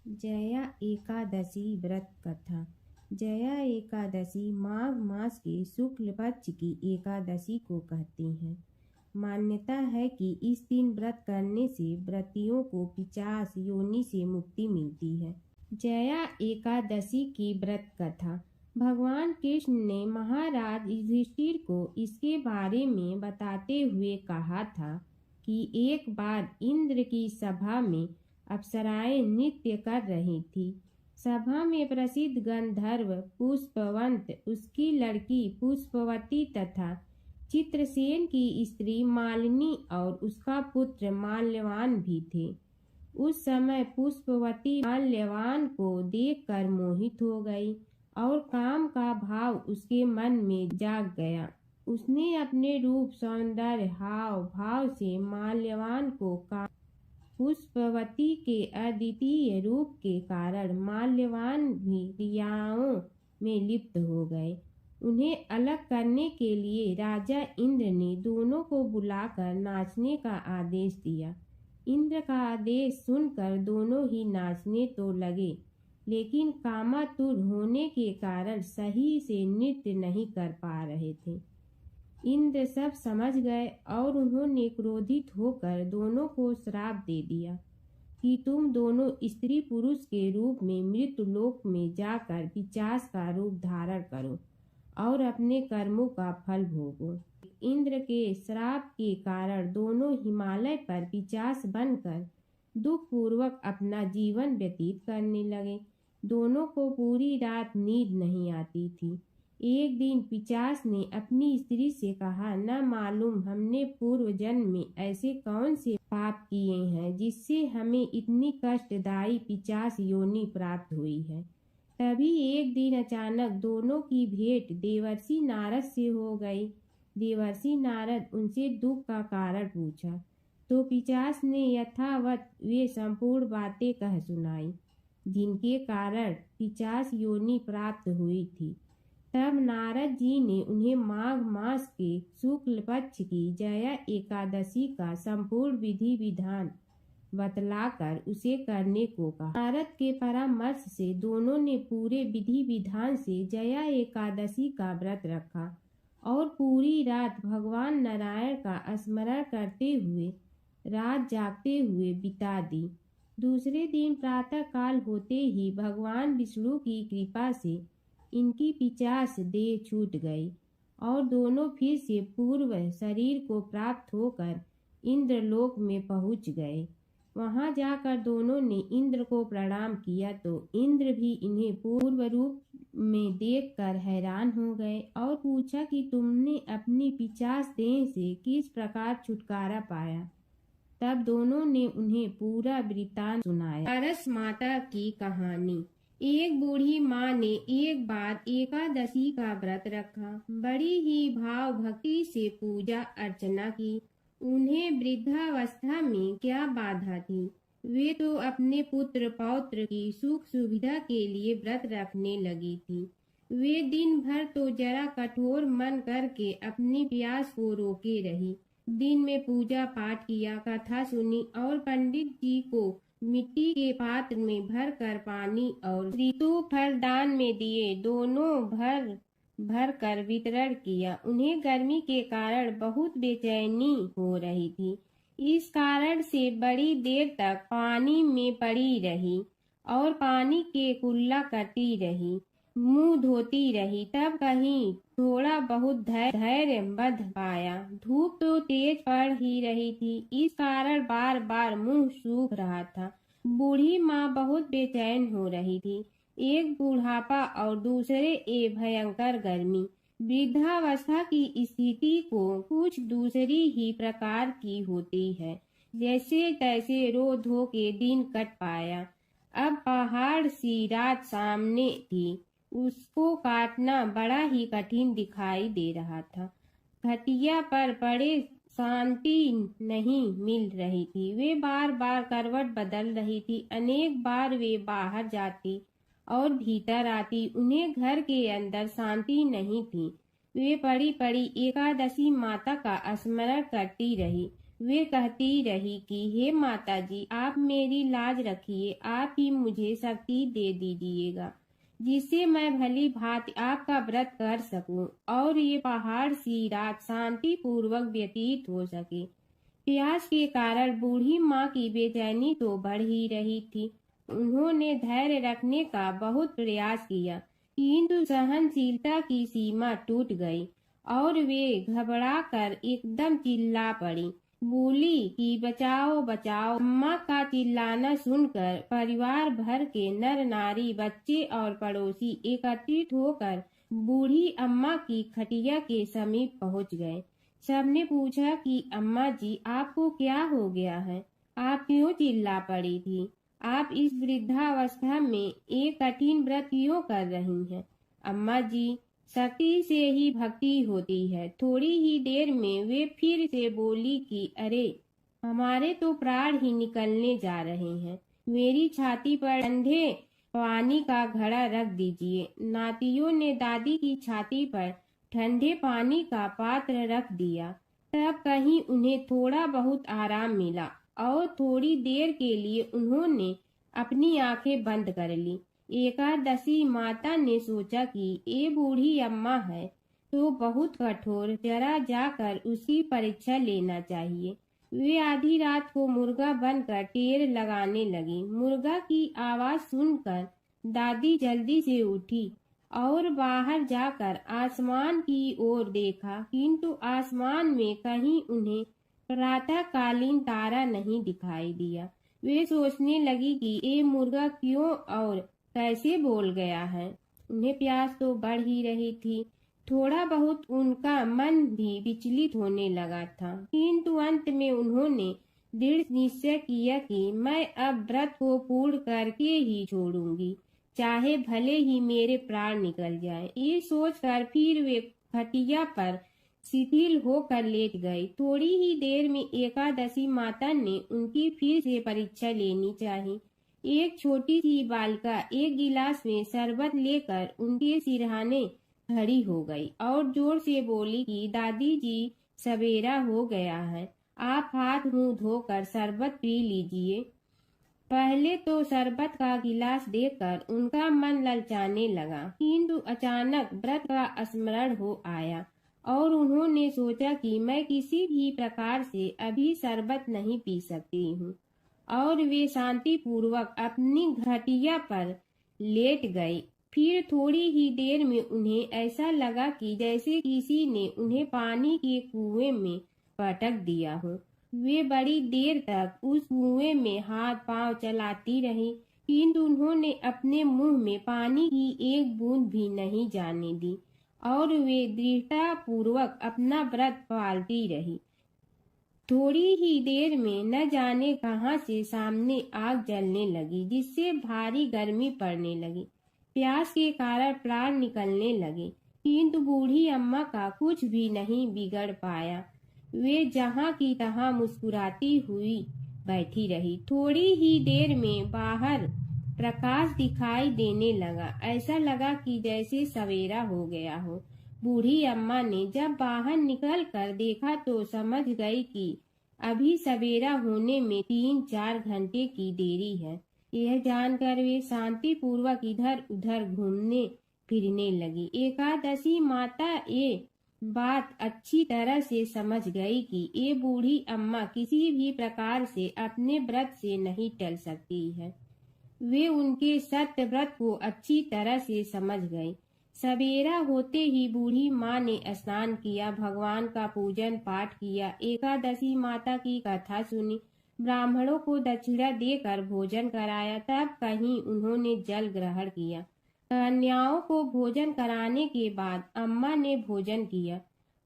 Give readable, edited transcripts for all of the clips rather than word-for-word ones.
जया एकादशी व्रत कथा। जया एकादशी माघ मास के शुक्ल पक्ष की एकादशी को कहते हैं। मान्यता है कि इस दिन व्रत करने से व्रतियों को पिशाच योनि से मुक्ति मिलती है। जया एकादशी की व्रत कथा। भगवान कृष्ण ने महाराज युधिष्ठिर को इसके बारे में बताते हुए कहा था कि एक बार इंद्र की सभा में अप्सराएं नृत्य कर रही थी। सभा में प्रसिद्ध गंधर्व पुष्पवंत, उसकी लड़की पुष्पवती तथा चित्रसेन की स्त्री मालिनी और उसका पुत्र माल्यवान भी थे। उस समय पुष्पवती माल्यवान को देखकर मोहित हो गई और काम का भाव उसके मन में जाग गया। उसने अपने रूप, सौंदर्य, हाव भाव से माल्यवान को पुष्पवती के अद्वितीय रूप के कारण माल्यवान भी क्रियाओं में लिप्त हो गए। उन्हें अलग करने के लिए राजा इंद्र ने दोनों को बुलाकर नाचने का आदेश दिया। इंद्र का आदेश सुनकर दोनों ही नाचने तो लगे, लेकिन कामातुर होने के कारण सही से नृत्य नहीं कर पा रहे थे। इंद्र सब समझ गए और उन्होंने क्रोधित होकर दोनों को श्राप दे दिया कि तुम दोनों स्त्री पुरुष के रूप में मृत्युलोक में जाकर पिशाच का रूप धारण करो और अपने कर्मों का फल भोगो। इंद्र के श्राप के कारण दोनों हिमालय पर पिशाच बनकर दुख पूर्वक अपना जीवन व्यतीत करने लगे। दोनों को पूरी रात नींद नहीं आती थी। एक दिन पिशाच ने अपनी स्त्री से कहा, न मालूम हमने पूर्व जन्म में ऐसे कौन से पाप किए हैं जिससे हमें इतनी कष्टदायी पिशाच योनि प्राप्त हुई है। तभी एक दिन अचानक दोनों की भेंट देवर्षि नारद से हो गई। देवर्षि नारद उनसे दुख का कारण पूछा तो पिशाच ने यथावत वे संपूर्ण बातें कह सुनाई जिनके कारण पिशाच योनि प्राप्त हुई थी। तब नारद जी ने उन्हें माघ मास के शुक्ल पक्ष की जया एकादशी का संपूर्ण विधि विधान बतलाकर उसे करने को कहा। नारद के परामर्श से दोनों ने पूरे विधि विधान से जया एकादशी का व्रत रखा और पूरी रात भगवान नारायण का स्मरण करते हुए रात जागते हुए बिता दी। दूसरे दिन प्रातः काल होते ही भगवान विष्णु की कृपा से इनकी पिशाच देह छूट गई और दोनों फिर से पूर्व शरीर को प्राप्त होकर इंद्रलोक में पहुंच गए। वहां जाकर दोनों ने इंद्र को प्रणाम किया तो इंद्र भी इन्हें पूर्व रूप में देखकर हैरान हो गए और पूछा कि तुमने अपनी पिशाच देह से किस प्रकार छुटकारा पाया। तब दोनों ने उन्हें पूरा वृत्तांत सुनाया। पारस माता की कहानी। एक बूढ़ी माँ ने एक बार एकादशी का व्रत रखा। बड़ी ही भाव भक्ति से पूजा अर्चना की। उन्हें वृद्धावस्था में क्या बाधा थी। वे तो अपने पुत्र पौत्र की सुख सुविधा के लिए व्रत रखने लगी थी। वे दिन भर तो जरा कठोर मन करके अपनी प्यास को रोके रही। दिन में पूजा पाठ किया, कथा सुनी और पंडित जी को मिट्टी के पात्र में भर कर पानी और ऋतु फल दान में दिए। दोनों भर कर वितरण किया। उन्हें गर्मी के कारण बहुत बेचैनी हो रही थी। इस कारण से बड़ी देर तक पानी में पड़ी रही और पानी के कुल्ला करती रही, मुंह धोती रही। तब कहीं थोड़ा बहुत धैर्य बंध पाया। धूप तो तेज पड़ ही रही थी, इस कारण बार बार मुंह सूख रहा था। बूढ़ी माँ बहुत बेचैन हो रही थी। एक बुढ़ापा और दूसरे भयंकर गर्मी। वृद्धावस्था की स्थिति को कुछ दूसरी ही प्रकार की होती है। जैसे तैसे रो धो के दिन कट पाया। अब पहाड़ सी रात सामने थी, उसको काटना बड़ा ही कठिन दिखाई दे रहा था। खटिया पर पड़े शांति नहीं मिल रही थी। वे बार बार करवट बदल रही थी। अनेक बार वे बाहर जाती और भीतर आती। उन्हें घर के अंदर शांति नहीं थी। वे पड़ी पड़ी एकादशी माता का स्मरण करती रही। वे कहती रही कि हे माता जी, आप मेरी लाज रखिए, आप ही मुझे शक्ति दे दीजिएगा जिससे मैं भली भांति आपका व्रत कर सकूं और ये पहाड़ सी रात शांति पूर्वक व्यतीत हो सके। प्यास के कारण बूढ़ी माँ की बेचैनी तो बढ़ ही रही थी। उन्होंने धैर्य रखने का बहुत प्रयास किया, किंतु सहनशीलता की सीमा टूट गई और वे घबरा कर एकदम चिल्ला पड़ी। बोली कि बचाओ बचाओ। अम्मा का चिल्लाना सुनकर परिवार भर के नर नारी, बच्चे और पड़ोसी एकत्रित होकर बूढ़ी अम्मा की खटिया के समीप पहुंच गए। सबने पूछा कि अम्मा जी, आपको क्या हो गया है? आप क्यों चिल्ला पड़ी थी? आप इस वृद्धावस्था में एक कठिन व्रत क्यों कर रही हैं? अम्मा जी, शक्ति से ही भक्ति होती है। थोड़ी ही देर में वे फिर से बोली कि अरे, हमारे तो प्राण ही निकलने जा रहे हैं। मेरी छाती पर ठंडे पानी का घड़ा रख दीजिए। नातियों ने दादी की छाती पर ठंडे पानी का पात्र रख दिया। तब कहीं उन्हें थोड़ा बहुत आराम मिला और थोड़ी देर के लिए उन्होंने अपनी आंखें बंद कर ली। एकादशी माता ने सोचा कि ये बूढ़ी अम्मा है तो बहुत कठोर, जरा जाकर उसकी परीक्षा लेना चाहिए। वे आधी रात को मुर्गा बनकर टेर लगाने लगी। मुर्गा की आवाज सुनकर दादी जल्दी से उठी और बाहर जाकर आसमान की ओर देखा, किंतु आसमान में कहीं उन्हें प्रातःकालीन तारा नहीं दिखाई दिया। वे सोचने लगी कि ये मुर्गा क्यों और कैसे बोल गया है। उन्हें प्यास तो बढ़ ही रही थी। थोड़ा बहुत उनका मन भी विचलित होने लगा था, किंतु अंत में उन्होंने दृढ़ निश्चय किया कि मैं अब व्रत को पूर्ण करके ही छोड़ूंगी, चाहे भले ही मेरे प्राण निकल जाए। ये सोचकर फिर वे खटिया पर शिथिल होकर लेट गई। थोड़ी ही देर में एकादशी माता ने उनकी फिर से परीक्षा लेनी चाहिए। एक छोटी सी बालिका एक गिलास में शरबत लेकर उनके सिरहाने खड़ी हो गई और जोर से बोली कि दादी जी, सवेरा हो गया है, आप हाथ मुंह धोकर शरबत पी लीजिए। पहले तो शरबत का गिलास देखकर उनका मन ललचाने लगा, किंतु अचानक व्रत का स्मरण हो आया और उन्होंने सोचा कि मैं किसी भी प्रकार से अभी शरबत नहीं पी सकती हूँ, और वे शांति पूर्वक अपनी घटिया पर लेट गई। फिर थोड़ी ही देर में उन्हें ऐसा लगा कि जैसे किसी ने उन्हें पानी के कुएं में पटक दिया हो। वे बड़ी देर तक उस कुएं में हाथ पांव चलाती रही, किंतु उन्होंने अपने मुंह में पानी की एक बूंद भी नहीं जाने दी और वे दृढ़ता पूर्वक अपना व्रत पालती रही। थोड़ी ही देर में न जाने कहां से सामने आग जलने लगी, जिससे भारी गर्मी पड़ने लगी। प्यास के कारण प्राण निकलने लगे, किंतु बूढ़ी अम्मा का कुछ भी नहीं बिगड़ पाया। वे जहां की तहां मुस्कुराती हुई बैठी रही। थोड़ी ही देर में बाहर प्रकाश दिखाई देने लगा। ऐसा लगा कि जैसे सवेरा हो गया हो। बूढ़ी अम्मा ने जब बाहर निकल कर देखा तो समझ गई कि अभी सवेरा होने में 3-4 घंटे की देरी है। यह जानकर वे शांति पूर्वक इधर उधर घूमने फिरने लगी। एकादशी माता ये बात अच्छी तरह से समझ गई कि ये बूढ़ी अम्मा किसी भी प्रकार से अपने व्रत से नहीं टल सकती है। वे उनके सत्य व्रत को अच्छी तरह से समझ गई। सवेरा होते ही बूढ़ी माँ ने स्नान किया, भगवान का पूजन पाठ किया, एकादशी माता की कथा सुनी, ब्राह्मणों को दक्षिणा देकर भोजन कराया। तब कहीं उन्होंने जल ग्रहण किया। कन्याओं को भोजन कराने के बाद अम्मा ने भोजन किया।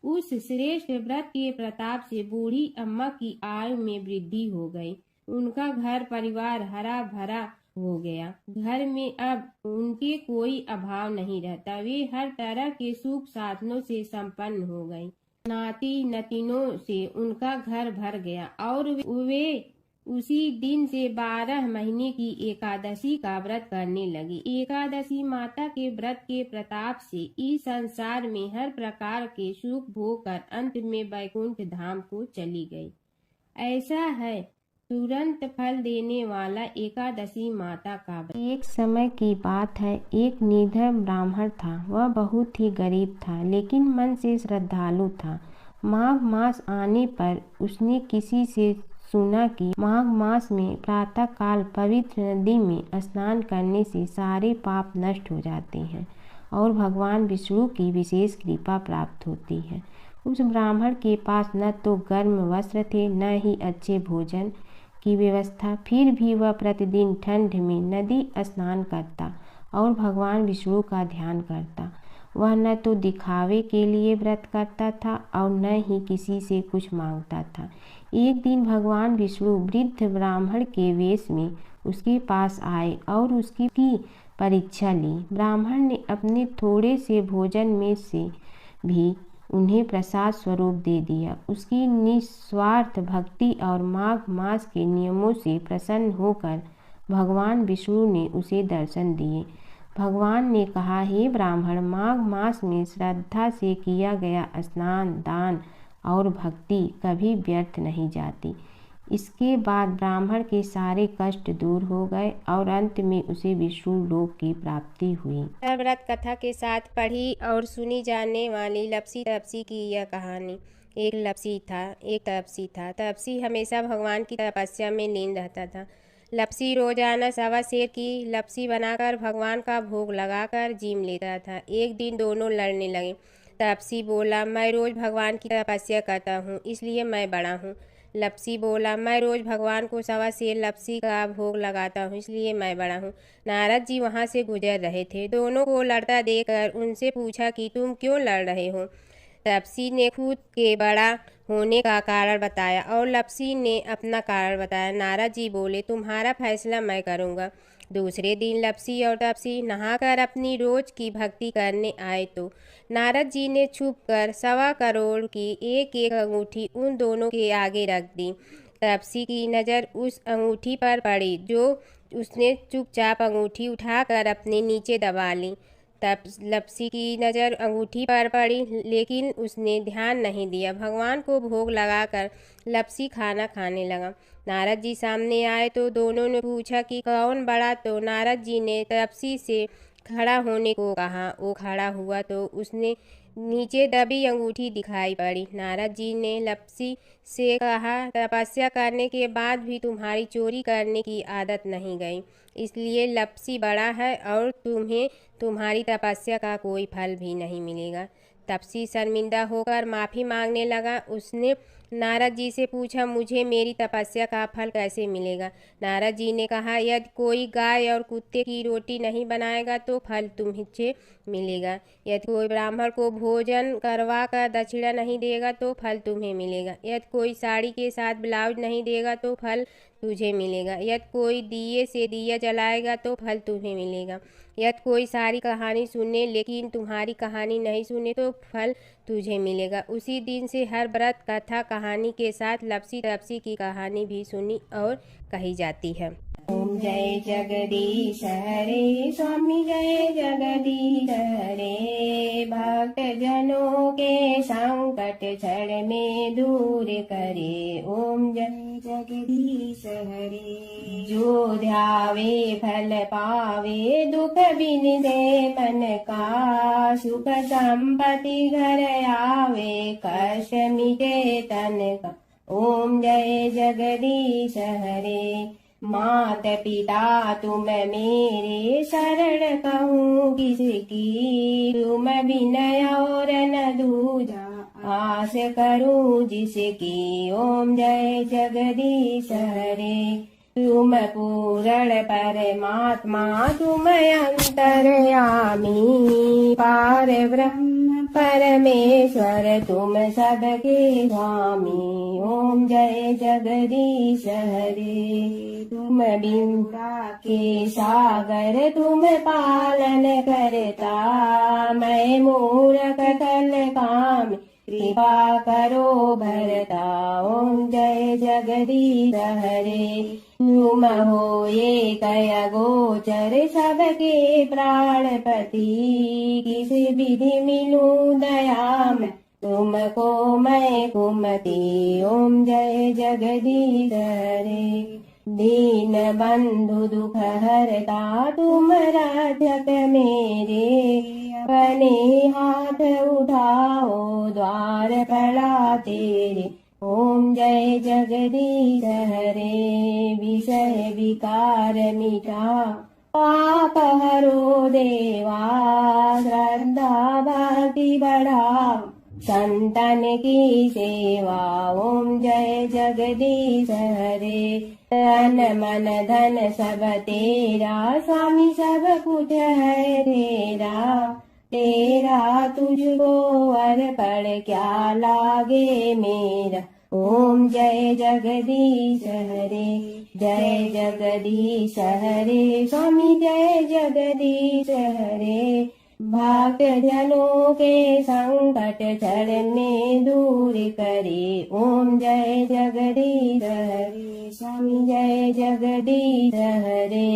उस श्रेष्ठ व्रत के प्रताप से बूढ़ी अम्मा की आयु में वृद्धि हो गई। उनका घर परिवार हरा भरा हो गया। घर में अब उनके कोई अभाव नहीं रहता। वे हर तरह के सुख साधनों से संपन्न हो गई। नाती नतीनों से उनका घर भर गया और वे उसी दिन से 12 महीने की एकादशी का व्रत करने लगी। एकादशी माता के व्रत के प्रताप से इस संसार में हर प्रकार के सुख भोग कर अंत में वैकुंठ धाम को चली गई। ऐसा है तुरंत फल देने वाला एकादशी माता का व्रत। एक समय की बात है, एक निर्धन ब्राह्मण था। वह बहुत ही गरीब था, लेकिन मन से श्रद्धालु था। माघ मास आने पर उसने किसी से सुना कि माघ मास में प्रातः काल पवित्र नदी में स्नान करने से सारे पाप नष्ट हो जाते हैं और भगवान विष्णु की विशेष कृपा प्राप्त होती है। उस ब्राह्मण के पास न तो गर्म वस्त्र थे, न ही अच्छे भोजन की व्यवस्था। फिर भी वह प्रतिदिन ठंड में नदी स्नान करता और भगवान विष्णु का ध्यान करता। वह न तो दिखावे के लिए व्रत करता था और न ही किसी से कुछ मांगता था। एक दिन भगवान विष्णु वृद्ध ब्राह्मण के वेश में उसके पास आए और उसकी परीक्षा ली। ब्राह्मण ने अपने थोड़े से भोजन में से भी उन्हें प्रसाद स्वरूप दे दिया। उसकी निस्वार्थ भक्ति और माघ मास के नियमों से प्रसन्न होकर भगवान विष्णु ने उसे दर्शन दिए। भगवान ने कहा, हे ब्राह्मण, माघ मास में श्रद्धा से किया गया स्नान, दान और भक्ति कभी व्यर्थ नहीं जाती। इसके बाद ब्राह्मण के सारे कष्ट दूर हो गए और अंत में उसे विष्णु लोक की प्राप्ति हुई। व्रत कथा के साथ पढ़ी और सुनी जाने वाली लपसी तपसी की यह कहानी। एक तपसी था। तपसी हमेशा भगवान की तपस्या में लीन रहता था। लपसी रोजाना सवा सेर की लपसी बनाकर भगवान का भोग लगाकर जीम लेता था। एक दिन दोनों लड़ने लगे। तपसी बोला, मैं रोज भगवान की तपस्या करता हूँ, इसलिए मैं बड़ा हूँ। लपसी बोला, मैं रोज भगवान को सवा सेर लपसी का भोग लगाता हूँ, इसलिए मैं बड़ा हूँ। नारद जी वहाँ से गुजर रहे थे। दोनों को लड़ता देखकर उनसे पूछा कि तुम क्यों लड़ रहे हो। तपसी ने खुद के बड़ा होने का कारण बताया और लपसी ने अपना कारण बताया। नारद जी बोले, तुम्हारा फैसला मैं करूँगा। दूसरे दिन लपसी और तपसी नहाकर अपनी रोज की भक्ति करने आए तो नारद जी ने छुपकर 1.25 करोड़ की एक एक अंगूठी उन दोनों के आगे रख दी। तपसी की नज़र उस अंगूठी पर पड़ी जो उसने चुपचाप अंगूठी उठाकर अपने नीचे दबा ली। तब लपसी की नज़र अंगूठी पर पड़ी, लेकिन उसने ध्यान नहीं दिया। भगवान को भोग लगाकर लपसी खाना खाने लगा। नारद जी सामने आए तो दोनों ने पूछा कि कौन बड़ा, तो नारद जी ने तपसी से खड़ा होने को कहा। वो खड़ा हुआ तो उसने नीचे दबी अंगूठी दिखाई पड़ी। नारद जी ने लपसी से कहा, तपस्या करने के बाद भी तुम्हारी चोरी करने की आदत नहीं गई, इसलिए लपसी बड़ा है और तुम्हें तुम्हारी तपस्या का कोई फल भी नहीं मिलेगा। तपसी शर्मिंदा होकर माफ़ी मांगने लगा। उसने नारद जी से पूछा, मुझे मेरी तपस्या का फल कैसे मिलेगा। नारद जी ने कहा, यदि कोई गाय और कुत्ते की रोटी नहीं बनाएगा तो फल तुम्हें मिलेगा। यदि कोई ब्राह्मण को भोजन करवा कर दक्षिणा नहीं देगा तो फल तुम्हें मिलेगा। यदि कोई साड़ी के साथ ब्लाउज नहीं देगा तो फल तुझे मिलेगा। यदि कोई दिए से दिया जलाएगा तो फल तुम्हें मिलेगा। यदि कोई सारी कहानी सुने लेकिन तुम्हारी कहानी नहीं सुने तो फल तुझे मिलेगा। उसी दिन से हर व्रत कथा कहानी के साथ लपसी तपसी की कहानी भी सुनी और कही जाती है। ओम जय जगदीश हरे, स्वामी जय जगदीश हरे। भक्त जनों के संकट क्षण में दूर करे। ओम जय जगदीश हरे। जो ध्यावे फल पावे, दुख बिन दे मन का। सुख संपत्ति घर आवे, कष्ट मिटे तन का। ओम जय जगदीश हरे। मात पिता तुम मेरे, शरण कहूँ किसकी। तुम विनय और न दूजा, आस करूँ जिसकी। ओम जय जगदीश हरे। तुम पूर्ण परमात्मा, तुम अंतर्यामी। पार ब्रह्म परमेश्वर, तुम सबके स्वामी। ओम जय जगदीश हरे। तुम बिंदा के सागर, तुम पालन करता। मैं मूर्ख कल काम, कृपा करो भरता। ओम जय जगदीश हरे। तुम हो ये कया गोचर, सबके प्राणपति। किस विधि मिलूं दया में तुमको मैं कुमति ओम जय जगदीश हरे। दीन बंधु दुख हरता तुम राधक मेरे, अपने हाथ उठाओ द्वार पड़ा तेरे। ओम जय जगदीश हरे। विषय विकार मिटा पाप हरो देवा, श्रद्धा भक्ति बढ़ा संतन की सेवा। ओम जय जगदीश हरे। तन मन धन सब तेरा, स्वामी सब कुछ है तेरा। तेरा तुझको अर्पण क्या लागे मेरा। ओम जय जगदीश हरे। जय जगदीश हरे स्वामी जय जगदीश हरे। भक्त जनों के संकट चढ़ने दूर करे। ओम जय जगदीश हरे स्वामी जय जगदीश हरे।